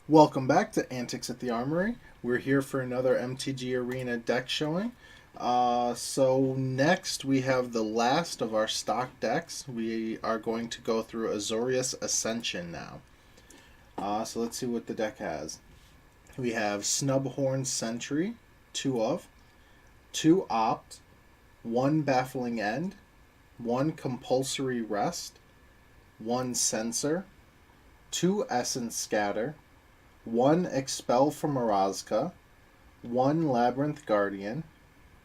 Welcome back to Antics at the Armory. We're here for another MTG Arena deck showing. So next we have the last of our stock decks. We are going to go through Azorius Ascension now. So let's see what the deck has. We have Snubhorn Sentry, 2 of, 2 Opt, 1 Baffling End, 1 Compulsory Rest, 1 Censor, 2 Essence Scatter, 1 Expel from Orazka, 1 Labyrinth Guardian,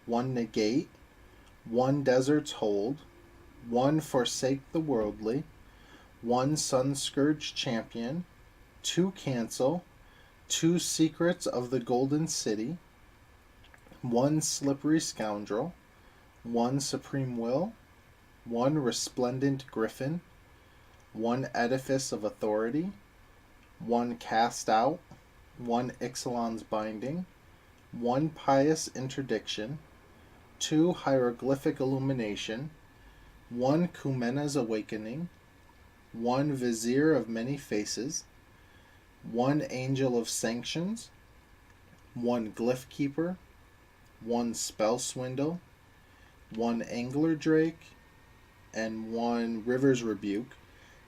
1 Negate, 1 Desert's Hold, 1 Forsake the Worldly, 1 Sunscourge Champion, 2 Cancel, 2 Secrets of the Golden City, 1 Slippery Scoundrel, 1 Supreme Will, 1 Resplendent Griffin, 1 Edifice of Authority, 1 Cast Out, 1 Ixalan's Binding, 1 Pious Interdiction, 2 Hieroglyphic Illumination, 1 Kumena's Awakening, 1 Vizier of Many Faces, 1 Angel of Sanctions, 1 Glyph Keeper, 1 Spell Swindle, 1 Angler Drake, and 1 River's Rebuke,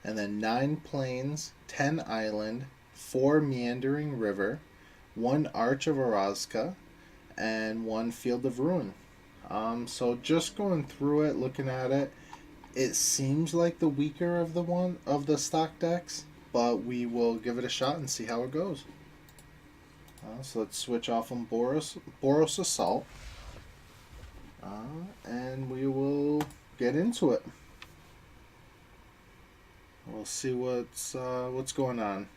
and then 9 Plains, 10 Island, 4 Meandering River, 1 Arch of Orazka, and 1 Field of Ruin. So just going through it, looking at it, it seems like the weaker of the stock decks, but we will give it a shot and see how it goes. So let's switch off on Boros Assault, and we will get into it. We'll see what's going on.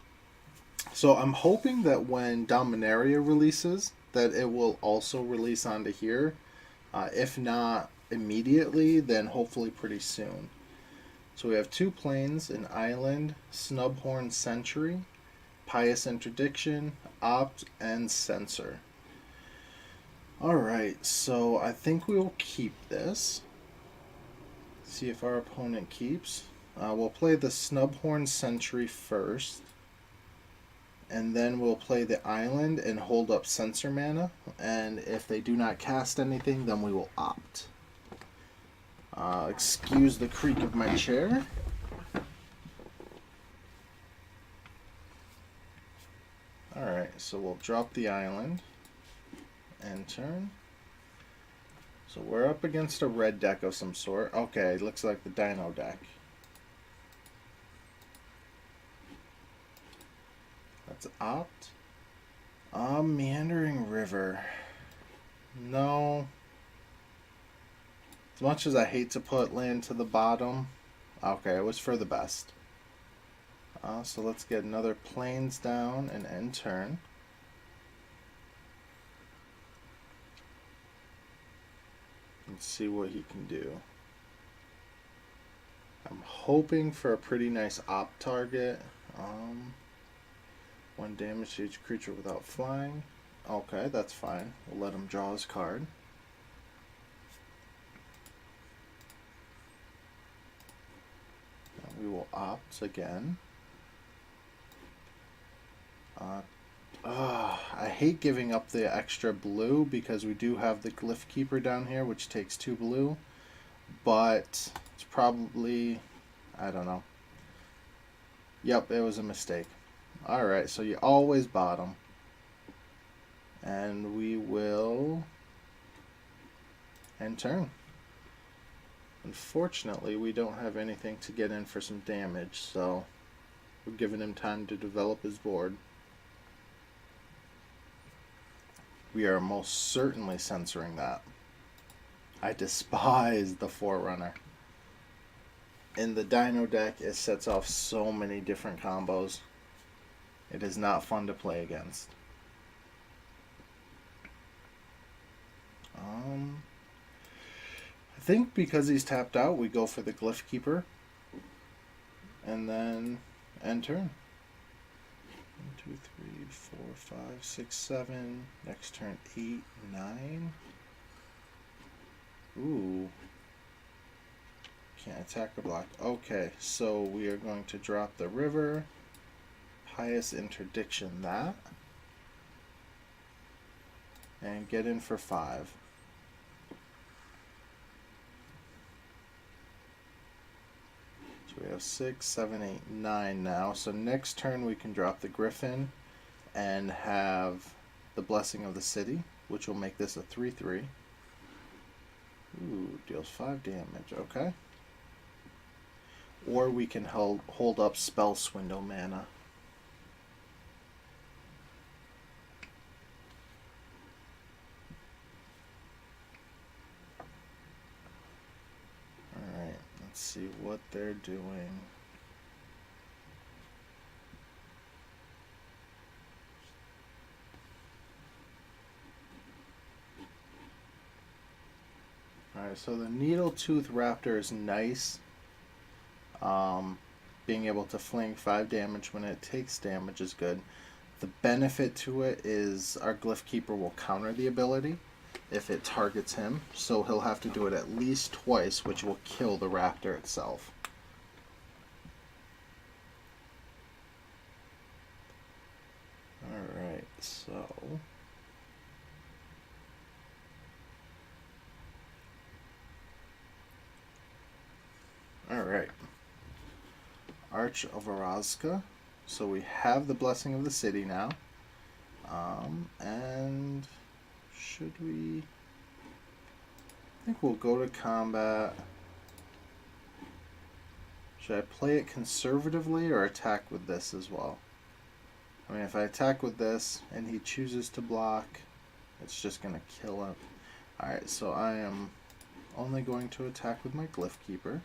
So I'm hoping that when Dominaria releases, that it will also release onto here. If not immediately, then hopefully pretty soon. So we have 2 plains, an island, Snubhorn Sentry, Pious Interdiction, Opt, and Censor. Alright, so I think we will keep this. See if our opponent keeps. We'll play the Snubhorn Sentry first, and then we'll play the island and hold up Censor mana, and if they do not cast anything, then we will opt. Excuse the creak of my chair. Alright, so we'll drop the island, end turn. So we're up against a red deck of some sort. Okay, looks like the Dino deck. Let's opt. Meandering River. No. As much as I hate to put land to the bottom, okay, it was for the best. So let's get another plains down and end turn. Let's see what he can do. I'm hoping for a pretty nice opt target. 1 damage to each creature without flying. Okay, that's fine. We'll let him draw his card. And we will opt again. I hate giving up the extra blue because we do have the Glyph Keeper down here, which takes 2 blue. But it's probably, I don't know. Yep, it was a mistake. Alright, so you always bottom. And we will end turn. Unfortunately, we don't have anything to get in for some damage, so we're giving him time to develop his board. We are most certainly censoring that. I despise the Forerunner. In the Dino deck, it sets off so many different combos. It is not fun to play against. I think because he's tapped out, we go for the Glyph Keeper. And then end turn. 1, 2, 3, 4, 5, 6, 7. Next turn 8, 9. Ooh. Can't attack or block. Okay, so we are going to drop the river. Pious Interdiction that. And get in for 5. So we have 6, 7, 8, 9 now. So next turn we can drop the Griffin and have the Blessing of the City, which will make this a 3/3. Ooh, deals 5 damage. Okay. Or we can hold up Spell Swindle mana. Alright, let's see what they're doing. Alright, so the Needletooth Raptor is nice. Being able to fling 5 damage when it takes damage is good. The benefit to it is our Glyph Keeper will counter the ability if it targets him, so he'll have to do it at least twice, which will kill the raptor itself. Alright, so... Alright. Arch of Arazka. So we have the Blessing of the City now. And should we... I think we'll go to combat. Should I play it conservatively or attack with this as well? I mean, if I attack with this and he chooses to block, it's just going to kill him. Alright, so I am only going to attack with my Glyph Keeper.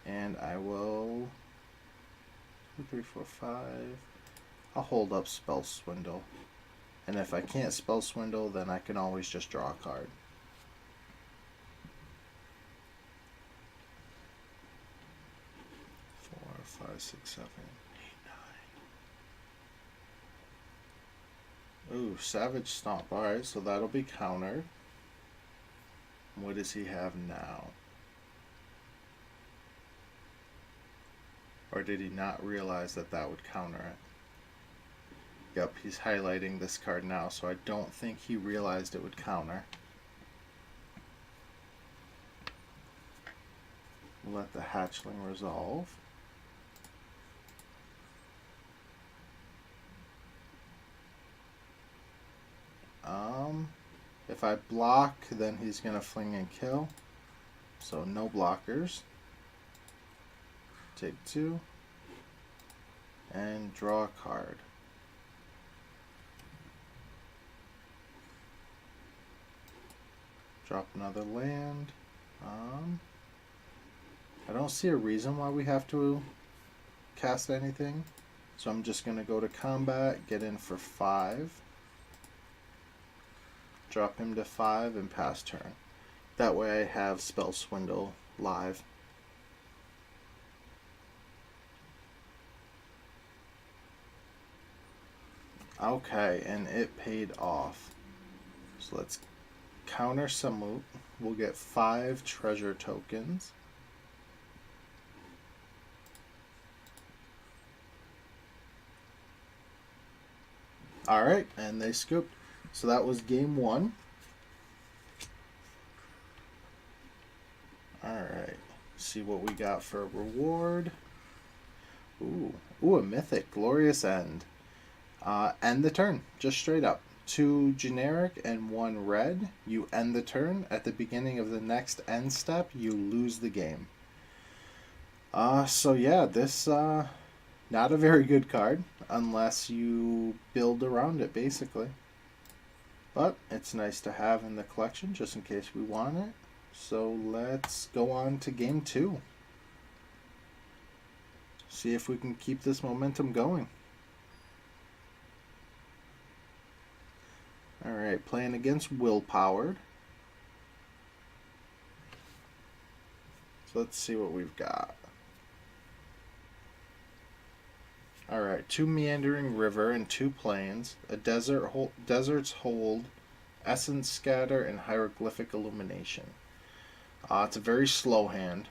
And I will 2, 3, 4, 5. I'll hold up Spell Swindle. And if I can't Spell Swindle, then I can always just draw a card. Four, 5, 6, 7, 8, 9. Ooh, Savage Stomp. Alright, so that'll be countered. What does he have now? Or did he not realize that that would counter it? Yep, he's highlighting this card now, so I don't think he realized it would counter. Let the hatchling resolve. If I block, then he's going to fling and kill. So no blockers. Take 2. And draw a card. Drop another land. I don't see a reason why we have to cast anything. So I'm just going to go to combat, get in for 5. Drop him to 5 and pass turn. That way I have Spell Swindle live. Okay, and it paid off. So let's counter Samut. We'll get 5 treasure tokens. Alright, and they scooped. So that was game 1. Alright, see what we got for a reward. Ooh, a mythic, Glorious End. End the turn, just straight up. 2 generic and 1 red. You end the turn. At the beginning of the next end step, you lose the game. So yeah, this not a very good card unless you build around it, basically. But it's nice to have in the collection just in case we want it. So let's go on to game 2. See if we can keep this momentum going. Alright, playing against Willpowered. So let's see what we've got. Alright, 2 Meandering River and 2 Plains, a Desert's Hold, Essence Scatter, and Hieroglyphic Illumination. It's a very slow hand.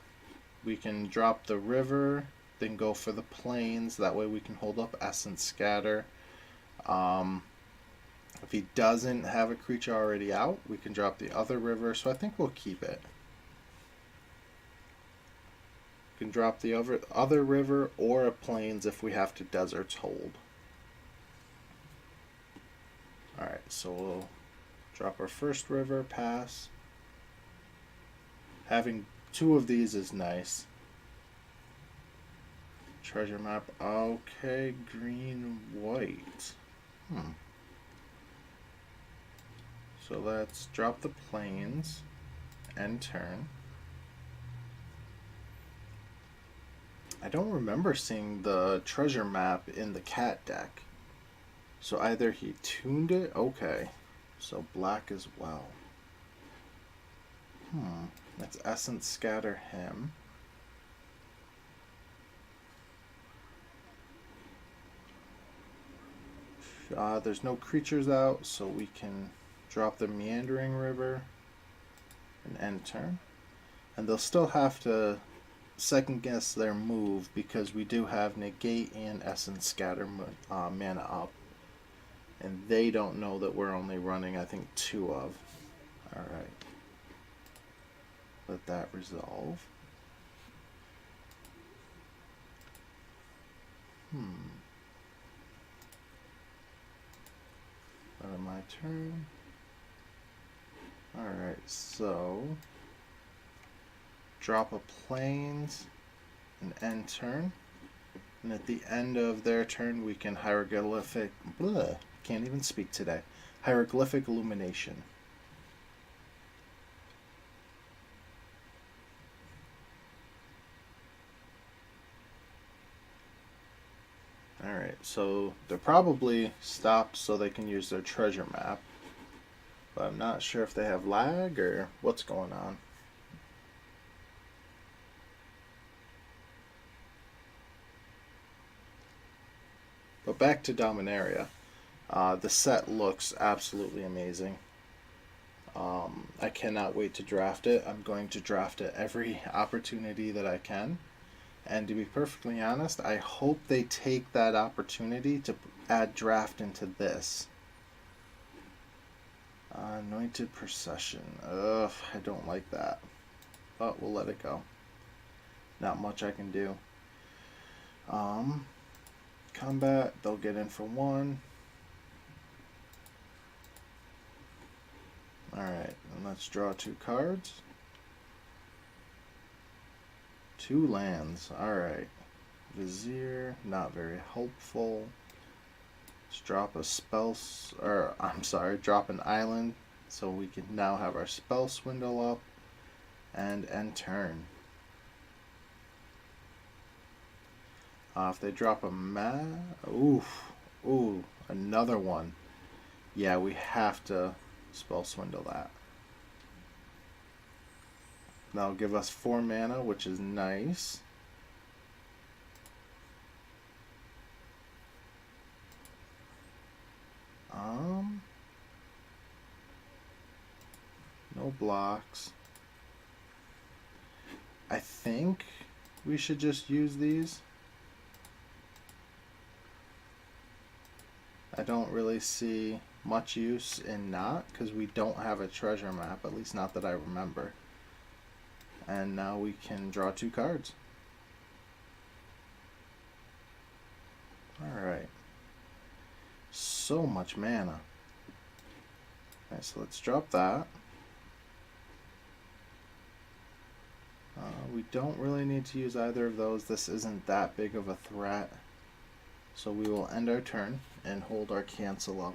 We can drop the river, then go for the plains. That way we can hold up Essence Scatter. If he doesn't have a creature already out, we can drop the other river, so I think we'll keep it. We can drop the other river or a plains if we have to Desert's Hold. Alright, so we'll drop our first river, pass. Having two of these is nice. Treasure map, okay, green, white. So let's drop the plains, end turn. I don't remember seeing the treasure map in the cat deck. So either he tuned it, okay. So black as well. Let's Essence Scatter him. There's no creatures out, so we can drop the Meandering River and end turn. And they'll still have to second guess their move because we do have Negate and Essence Scatter mana up. And they don't know that we're only running, I think, 2 of. Alright. Let that resolve. Out of my turn. Alright, so drop a plains and end turn. And at the end of their turn we can hieroglyphic can't even speak today. Hieroglyphic Illumination. Alright, so they're probably stopped so they can use their treasure map. But I'm not sure if they have lag or what's going on. But back to Dominaria. The set looks absolutely amazing. I cannot wait to draft it. I'm going to draft it every opportunity that I can. And to be perfectly honest, I hope they take that opportunity to add draft into this. Anointed Procession. Ugh, I don't like that. But we'll let it go. Not much I can do. Combat, they'll get in for 1. Alright, and let's draw 2 cards. 2 lands, alright. Vizier, not very helpful. Let's drop a spell, drop an island so we can now have our spell swindle up and end turn. If they drop a another one. Yeah, we have to spell swindle that. That'll give us 4 mana, which is nice. No blocks. I think we should just use these. I don't really see much use in not, because we don't have a treasure map, at least not that I remember. And now we can draw 2 cards. Alright. So much mana. Alright, so let's drop that. We don't really need to use either of those. This isn't that big of a threat. So we will end our turn and hold our cancel up.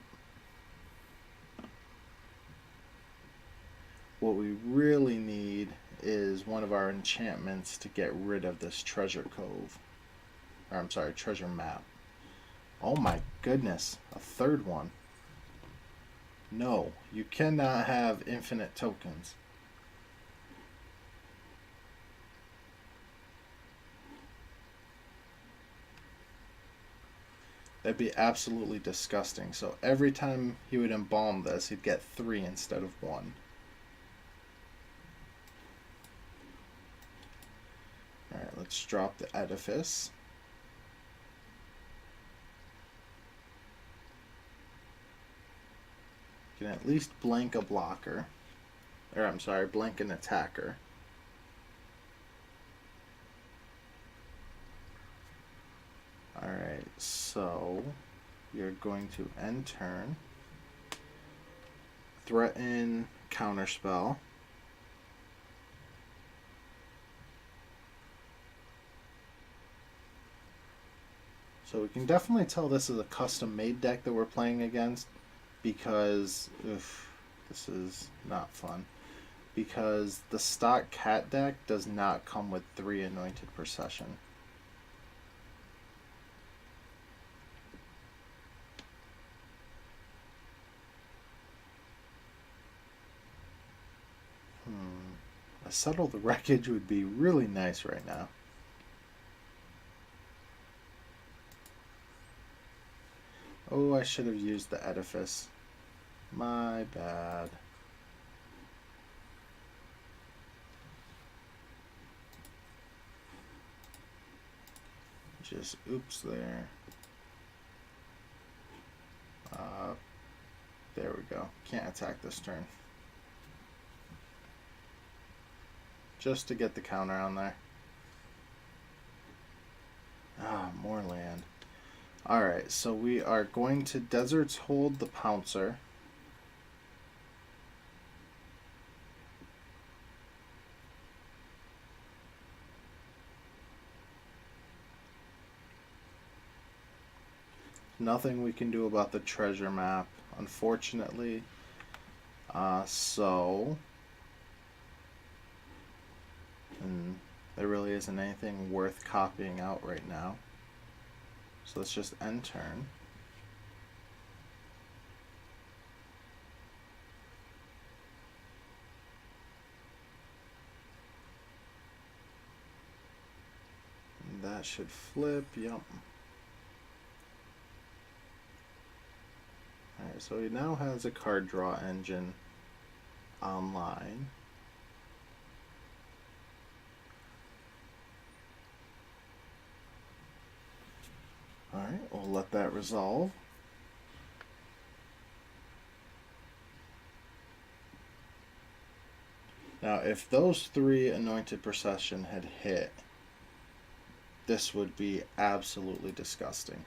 What we really need is one of our enchantments to get rid of this treasure cove. Or I'm sorry, treasure map. Oh my goodness, a 3rd one. No, you cannot have infinite tokens. That'd be absolutely disgusting. So every time he would embalm this, he'd get 3 instead of 1. Alright, let's Let's drop the edifice. Can at least blank a blocker. Or I'm sorry, blank an attacker. Alright, so you're going to end turn. Threaten counterspell. So we can definitely tell this is a custom made deck that we're playing against, because this is not fun. Because the stock cat deck does not come with 3 Anointed Procession. A Settle the Wreckage would be really nice right now. Oh, I should have used the edifice. My bad. Just oops there. There we go. Can't attack this turn. Just to get the counter on there. Ah, more land. Alright, so we are going to Desert's Hold the Pouncer. Nothing we can do about the treasure map, unfortunately. And there really isn't anything worth copying out right now. So let's just end turn. And that should flip, yep. Alright, so he now has a card draw engine online. Alright, we'll let that resolve. Now, if those 3 Anointed Procession had hit, this would be absolutely disgusting.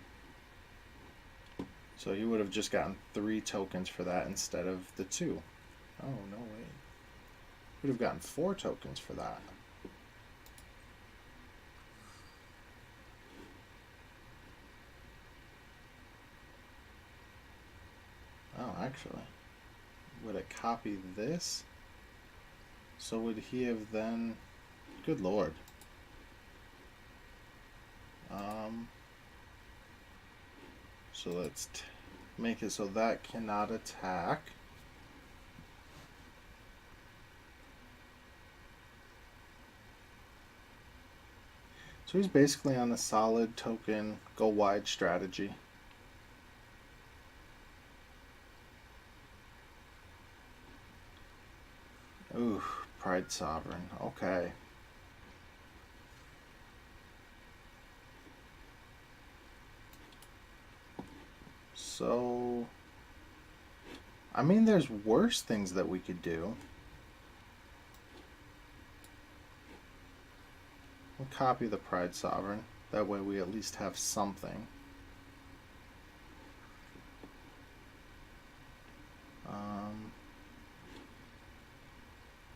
So he would have just gotten 3 tokens for that instead of the 2. Oh, no, wait. Would have gotten 4 tokens for that. Oh, actually. Would it copy this? So would he have then... Good lord. So let's make it so that cannot attack. So he's basically on a solid token, go wide strategy. Ooh, Pride Sovereign. Okay. So, I mean, there's worse things that we could do. We'll copy the Pride Sovereign. That way we at least have something.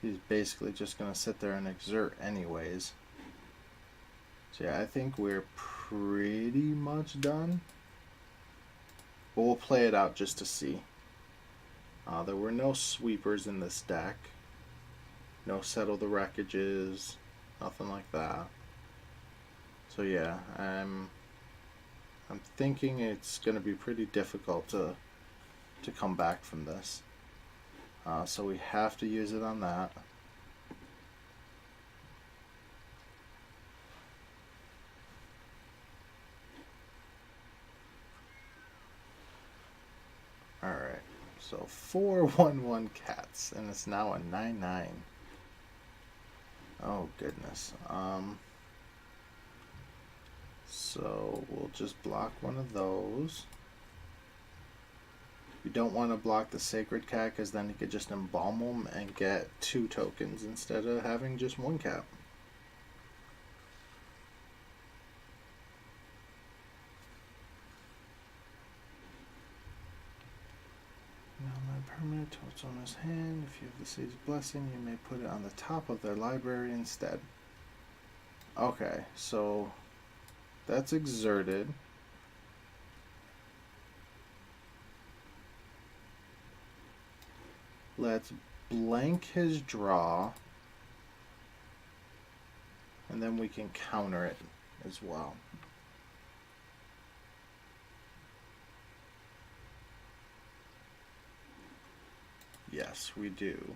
He's basically just going to sit there and exert anyways. So yeah, I think we're pretty much done. But we'll play it out just to see. There were no sweepers in this deck. No Settle the Wreckages. Nothing like that. So yeah, I'm thinking it's going to be pretty difficult to come back from this. So we have to use it on that. Alright, so 4/1/1 cats, and it's now a 9/9. Oh goodness. So we'll just block one of those. You don't want to block the Sacred Cat because then you could just embalm them and get 2 tokens instead of having just 1 cap. Non-permanent, what's on his hand. If you have the Sage's Blessing, you may put it on the top of their library instead. Okay, so that's exerted. Let's blank his draw, and then we can counter it as well. Yes, we do.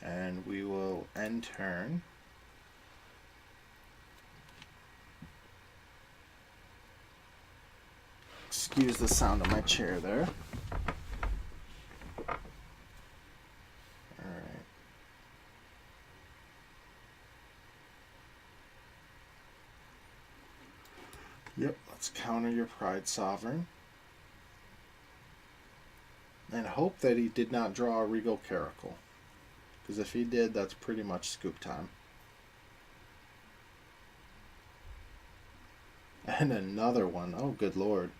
And we will end turn. Excuse the sound of my chair there. Alright. Yep, let's counter your Pride Sovereign. And hope that he did not draw a Regal Caracal. Because if he did, that's pretty much scoop time. And another one. Oh, good lord.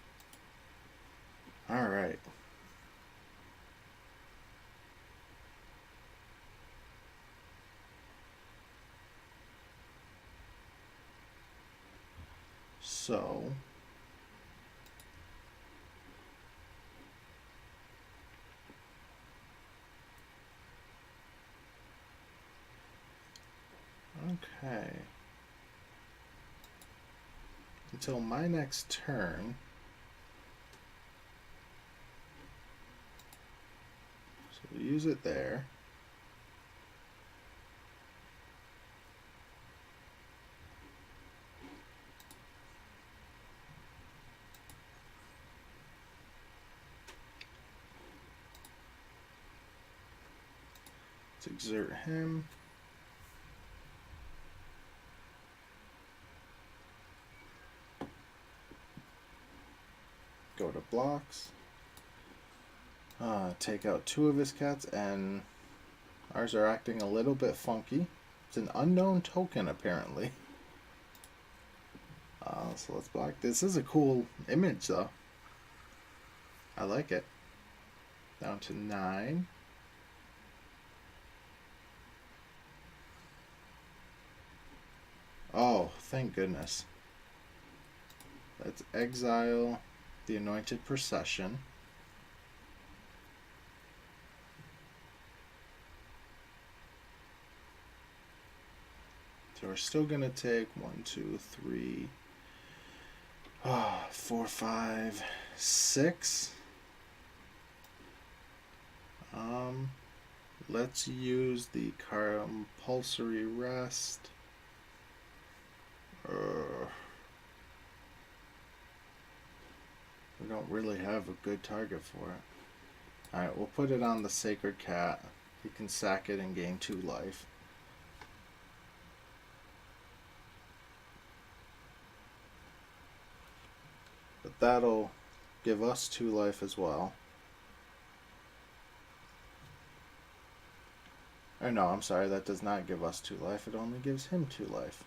Alright. So... Okay. Until my next turn. So we'll use it there. Let's exert him. Go to blocks, take out 2 of his cats, and ours are acting a little bit funky. It's an unknown token apparently. So let's block. This is a cool image though. I like it. Down to 9. Oh, thank goodness. Let's exile the Anointed Procession. So we're still going to take 1, 2, 3, 4, 5, 6. Let's use the compulsory rest. We don't really have a good target for it. Alright, we'll put it on the Sacred Cat. He can sack it and gain 2 life. But that'll give us 2 life as well. Or no, I'm sorry, that does not give us 2 life. It only gives him 2 life.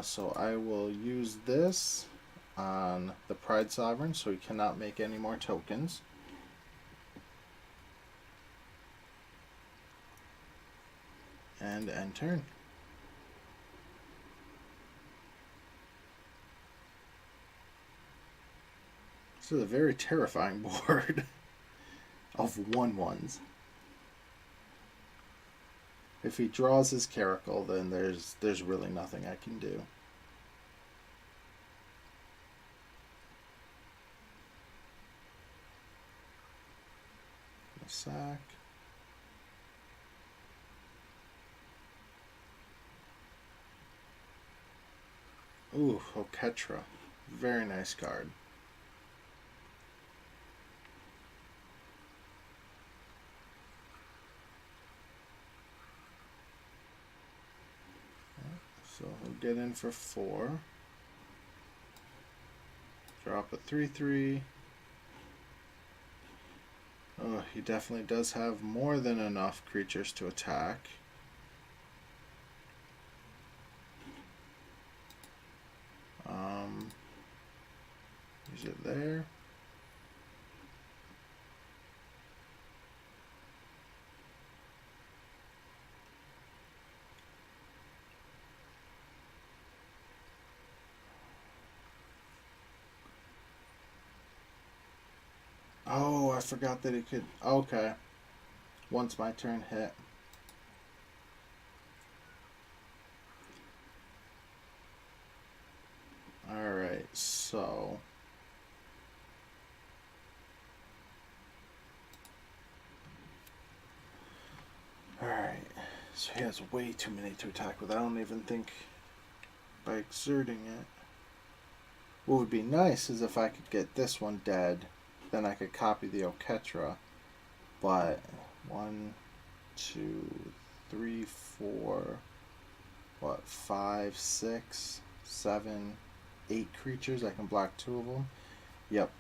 So I will use this on the Pride Sovereign, so he cannot make any more tokens. And end turn. This is a very terrifying board of 1/1s. If he draws his Caracal, then there's really nothing I can do. Sack. Ooh, Oketra. Very nice card. So We'll get in for 4. Drop a 3/3. Oh, he definitely does have more than enough creatures to attack. Use it there. Oh, I forgot that it could... Okay. Once my turn hit. Alright, so... Alright, so he has way too many to attack with. I don't even think by exerting it. What would be nice is if I could get this one dead, then I could copy the Oketra. But 1, 2, 3, 4, 5, 6, 7, 8 creatures. I can block 2 of them. Yep.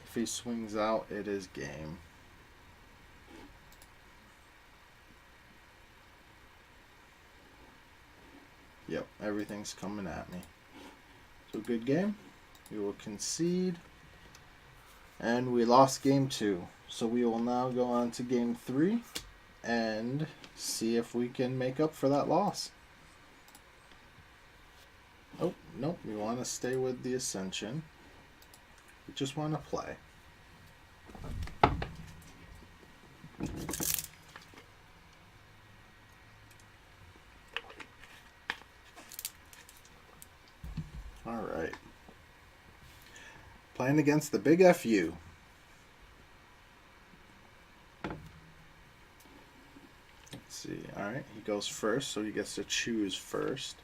If he swings out, it is game. Yep, everything's coming at me. So good game. We will concede. And we lost game 2. So we will now go on to game 3 and see if we can make up for that loss. Oh, nope. We want to stay with the Ascension. We just want to play. Alright. Playing against the Big FU. Let's see. Alright, he goes first, so he gets to choose first.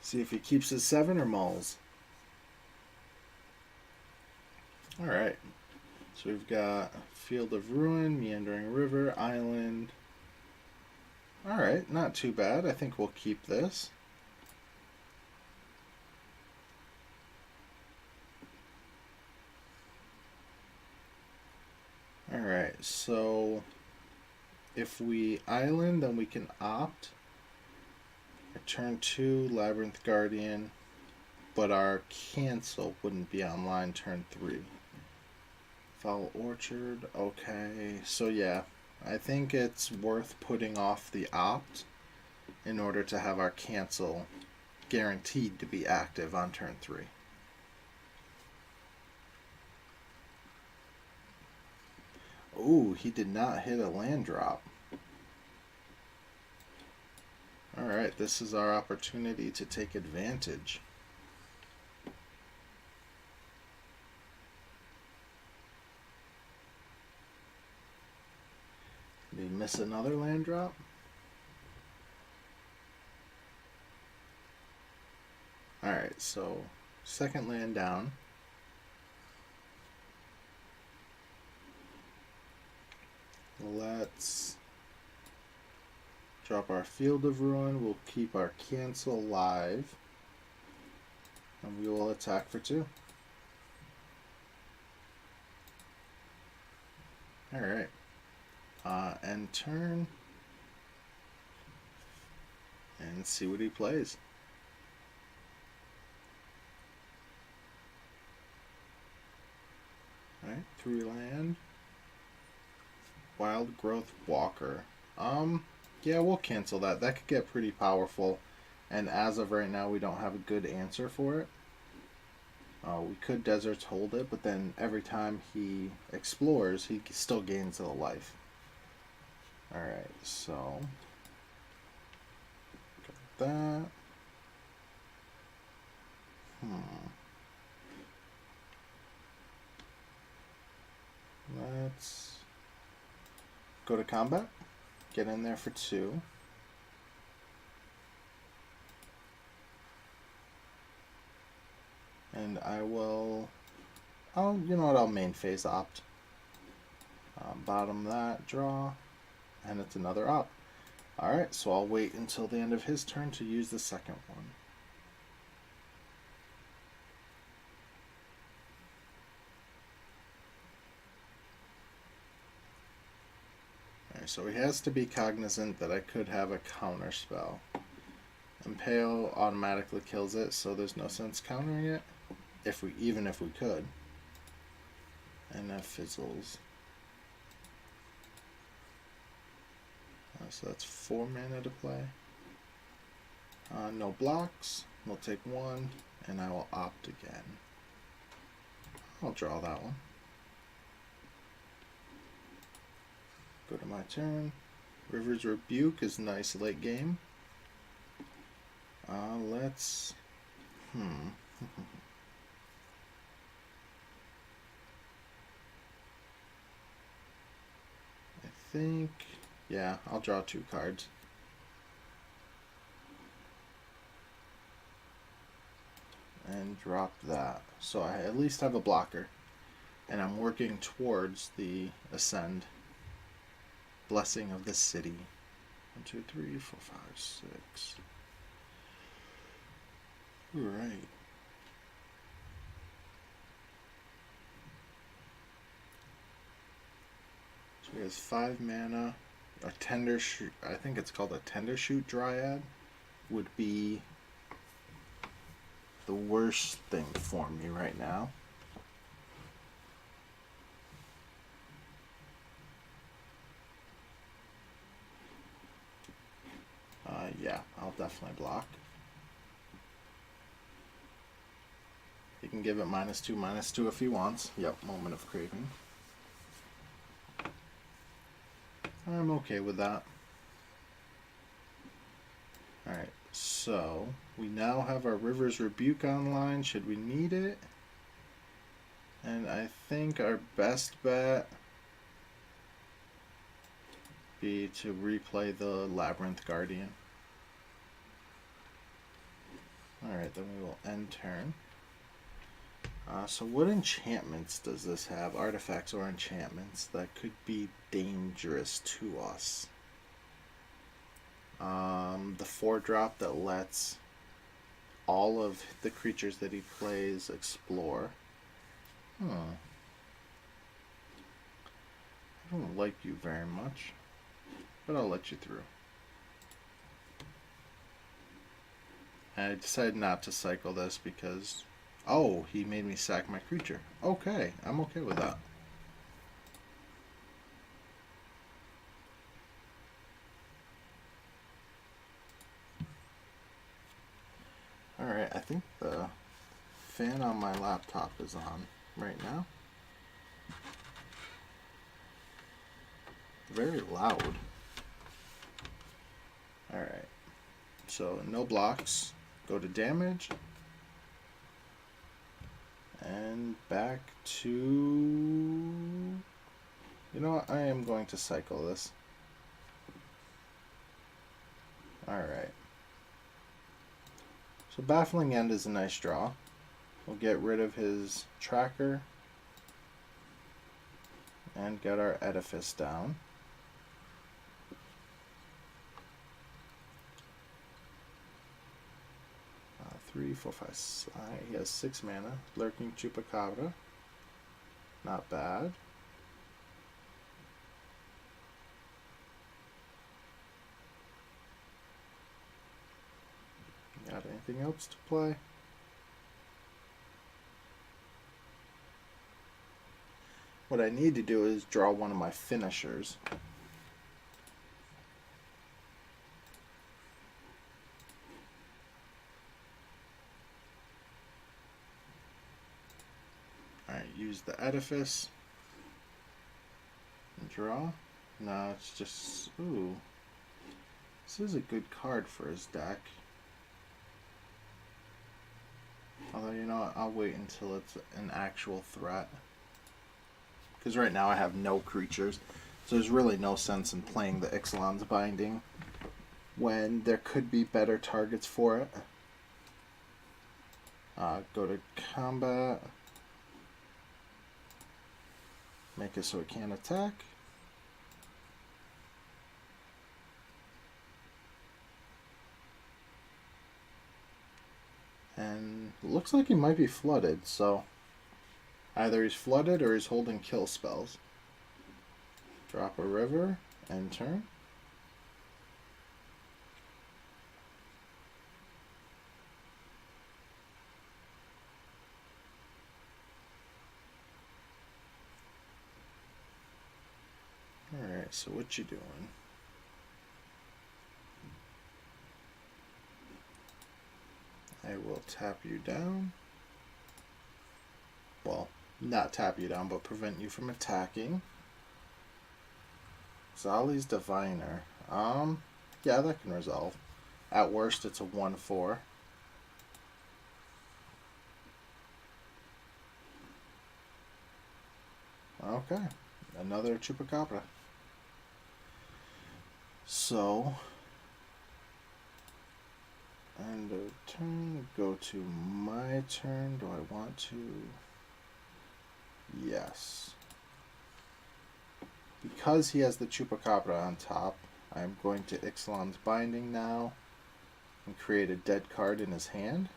See if he keeps his 7 or mulls. Alright. So we've got Field of Ruin, Meandering River, Island. Alright, not too bad. I think we'll keep this. Alright, so if we island, then we can opt. At turn 2, Labyrinth Guardian, but our cancel wouldn't be online turn 3. Foul Orchard, okay. So yeah, I think it's worth putting off the opt in order to have our cancel guaranteed to be active on turn 3. Ooh, he did not hit a land drop. Alright, this is our opportunity to take advantage. Did he miss another land drop? Alright, so second land down. Let's drop our Field of Ruin. We'll keep our cancel alive. And we will attack for 2. Alright. End turn. And see what he plays. Alright, 3 land. Wild Growth Walker. Yeah, we'll cancel that. That could get pretty powerful. And as of right now, we don't have a good answer for it. We could Deserts hold it, but then every time he explores, he still gains a life. Alright, so... got that. Let's go to combat. Get in there for 2. And I will... Oh, you know what? I'll main phase opt. Bottom that, draw. And it's another opt. Alright, so I'll wait until the end of his turn to use the second one. Alright, so he has to be cognizant that I could have a counter spell. Impale automatically kills it, so there's no sense countering it. Even if we could. And that fizzles. So that's 4 mana to play. No blocks. We'll take 1, and I will opt again. I'll draw that one. Go to my turn. River's Rebuke is nice late game. Let's... I think... yeah, I'll draw 2 cards. And drop that. So I at least have a blocker. And I'm working towards the Ascend. Blessing of the City. 1, 2, 3, 4, 5, 6. Alright. So he has 5 mana. A Tender Shoot, I think it's called a Tender Shoot Dryad, would be the worst thing for me right now. Yeah, I'll definitely block. He can give it -2/-2 if he wants. Yep, Moment of Craving. I'm okay with that. Alright, so we now have our River's Rebuke online should we need it. And I think our best bet be to replay the Labyrinth Guardian. Alright, then we will end turn. So what enchantments does this have? Artifacts or enchantments that could be dangerous to us? The 4-drop that lets all of the creatures that he plays explore. I don't like you very much, but I'll let you through. I decided not to cycle this because... oh, he made me sack my creature. Okay, I'm okay with that. Alright, I think the fan on my laptop is on right now. Very loud. Alright, so no blocks. Go to damage. And back to... you know what? I am going to cycle this. Alright. So Baffling End is a nice draw. We'll get rid of his tracker. And get our Edifice down. Three, 4, 5, 6. He has 6 mana. Lurking Chupacabra. Not bad. Got anything else to play? What I need to do is draw one of my finishers. Alright, use the Edifice. And draw. No, it's just... ooh. This is a good card for his deck. Although, you know what, I'll wait until it's an actual threat. Because right now I have no creatures. So there's really no sense in playing the Ixalan's Binding when there could be better targets for it. Go to combat. Make it so it can't attack. looks like he might be flooded, so either he's flooded or he's holding kill spells. Drop a river, end turn. Alright, so what you doing? I will tap you down. Well, not tap you down, but prevent you from attacking. Zali's Diviner. Yeah, that can resolve. At worst, it's a 1/4. Okay, another Chupacabra. So, end of turn, go to my turn. Do I want to? Yes. Because he has the Chupacabra on top, I'm going to Ixalan's Binding now and create a dead card in his hand.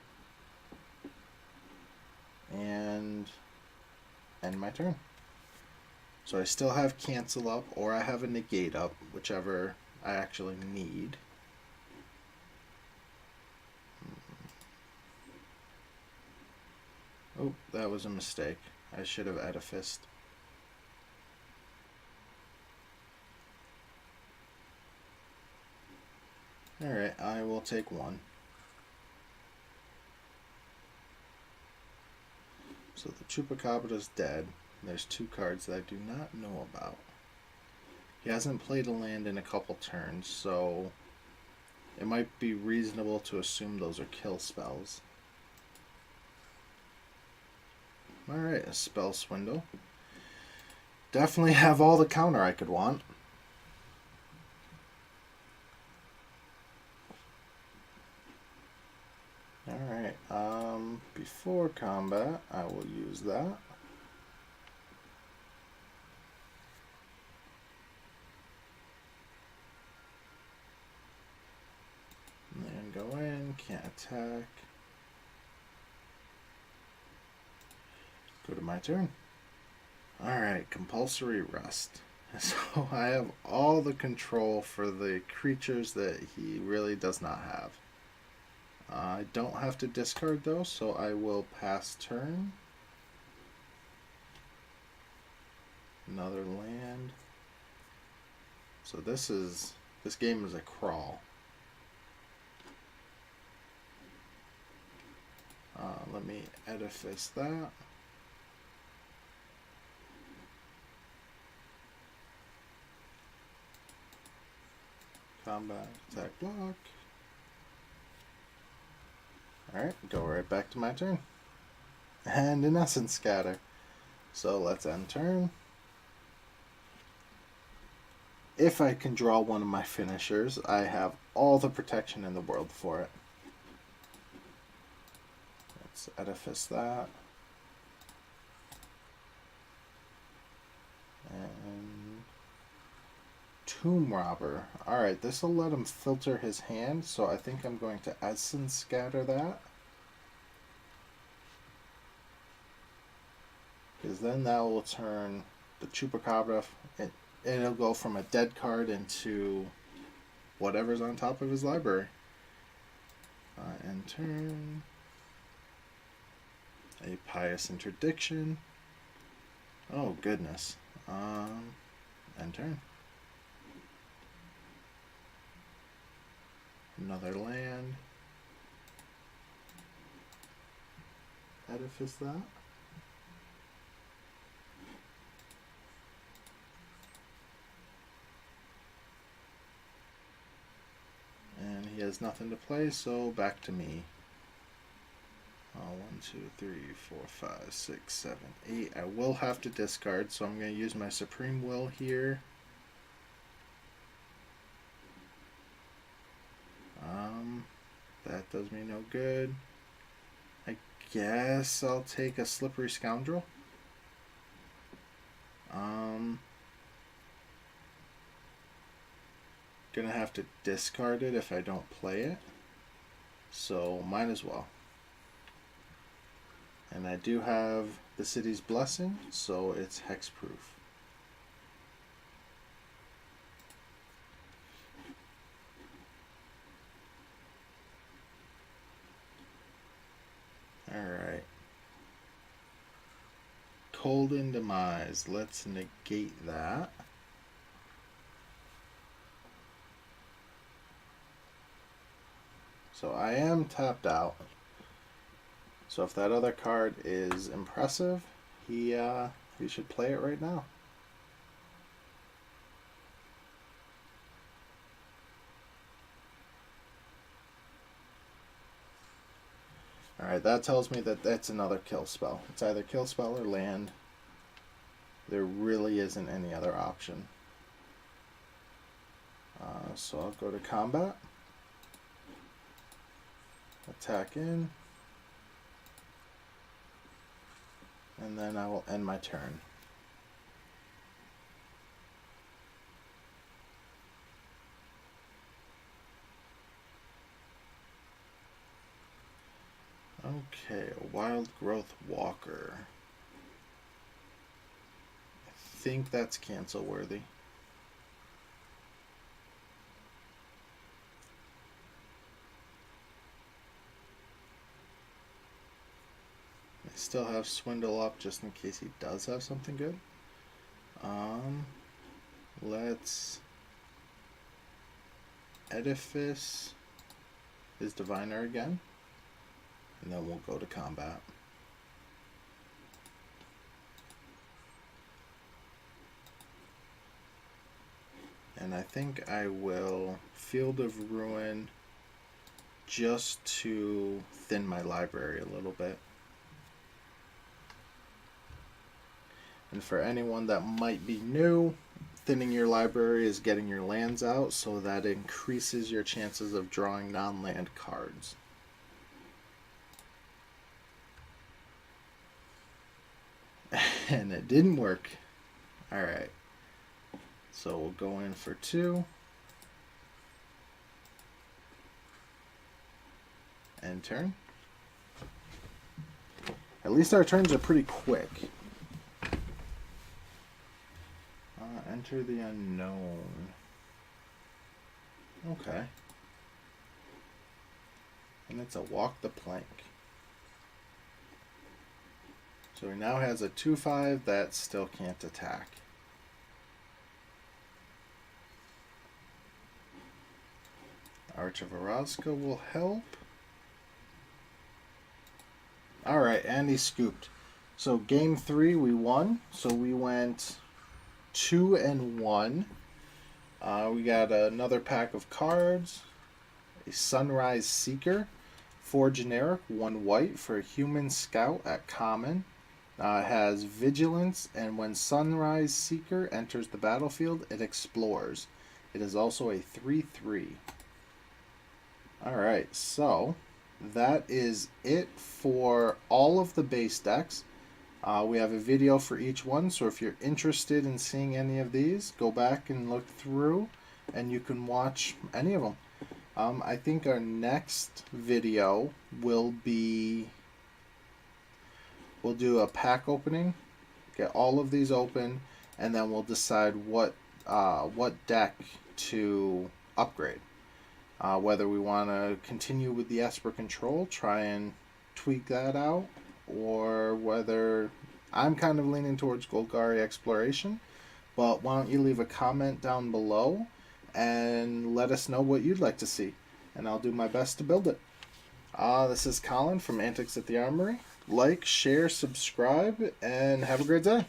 And end my turn. So I still have Cancel up, or I have a Negate up, whichever I actually need. Oh, that was a mistake. I should have Edificed. Alright, I will take one. So the Chupacabra's dead. There's 2 cards that I do not know about. He hasn't played a land in a couple turns, so it might be reasonable to assume those are kill spells. Alright, a Spell Swindle. Definitely have all the counter I could want. Alright, before combat, I will use that. And then go in, can't attack. Go to my turn. Alright, Compulsory Rest. So I have all the control for the creatures that he really does not have. I don't have to discard though, so I will pass turn. Another land. So this game is a crawl. Let me Edifice that. Combat, attack, block. Alright, go right back to my turn. And in essence, scatter. So let's end turn. If I can draw one of my finishers, I have all the protection in the world for it. Let's Edifice that. And Tomb Robber. Alright, this will let him filter his hand, so I think I'm going to Essence Scatter that. Because then that will turn the Chupacabra, it'll go from a dead card into whatever's on top of his library. End turn. A Pious Interdiction. Oh, goodness. End turn. Another land. Edifice that. And he has nothing to play, so back to me. 1, 2, 3, 4, 5, 6, 7, 8. I will have to discard, so I'm going to use my Supreme Will here. That does me no good. I guess I'll take a Slippery Scoundrel. Gonna have to discard it if I don't play it. So might as well. And I do have the city's blessing, so it's hexproof. Alright. Colden Demise. Let's negate that. So I am tapped out. So if that other card is impressive, he should play it right now. Alright, that tells me that that's another kill spell. It's either kill spell or land. There really isn't any other option. So I'll go to combat. Attack in. And then I will end my turn. Okay, a Wild Growth Walker. I think that's cancel worthy. I still have Swindle up just in case he does have something good. Let's Edifice his Diviner again. And then we'll go to combat. And I think I will Field of Ruin just to thin my library a little bit. And for anyone that might be new, thinning your library is getting your lands out, so that increases your chances of drawing non-land cards. And it didn't work. Alright. So we'll go in for 2. End turn. At least our turns are pretty quick. Enter the unknown. Okay. And it's a walk the plank. So he now has a 2/5 that still can't attack. Arch of Araska will help. Alright, and he scooped. So game 3 we won. So we went 2-1. We got another pack of cards. A Sunrise Seeker. 4 generic, 1 white for a human scout at common. Has vigilance, and when Sunrise Seeker enters the battlefield, it explores. It is also a 3/3. Alright, so that is it for all of the base decks. We have a video for each one, so if you're interested in seeing any of these, go back and look through, and you can watch any of them. I think our next video will be... We'll do a pack opening, get all of these open, and then we'll decide what deck to upgrade. Whether we want to continue with the Esper Control, try and tweak that out, or whether I'm kind of leaning towards Golgari Exploration. But why don't you leave a comment down below and let us know what you'd like to see, and I'll do my best to build it. This is Colin from Antics at the Armory. Like, share, subscribe, and have a great day.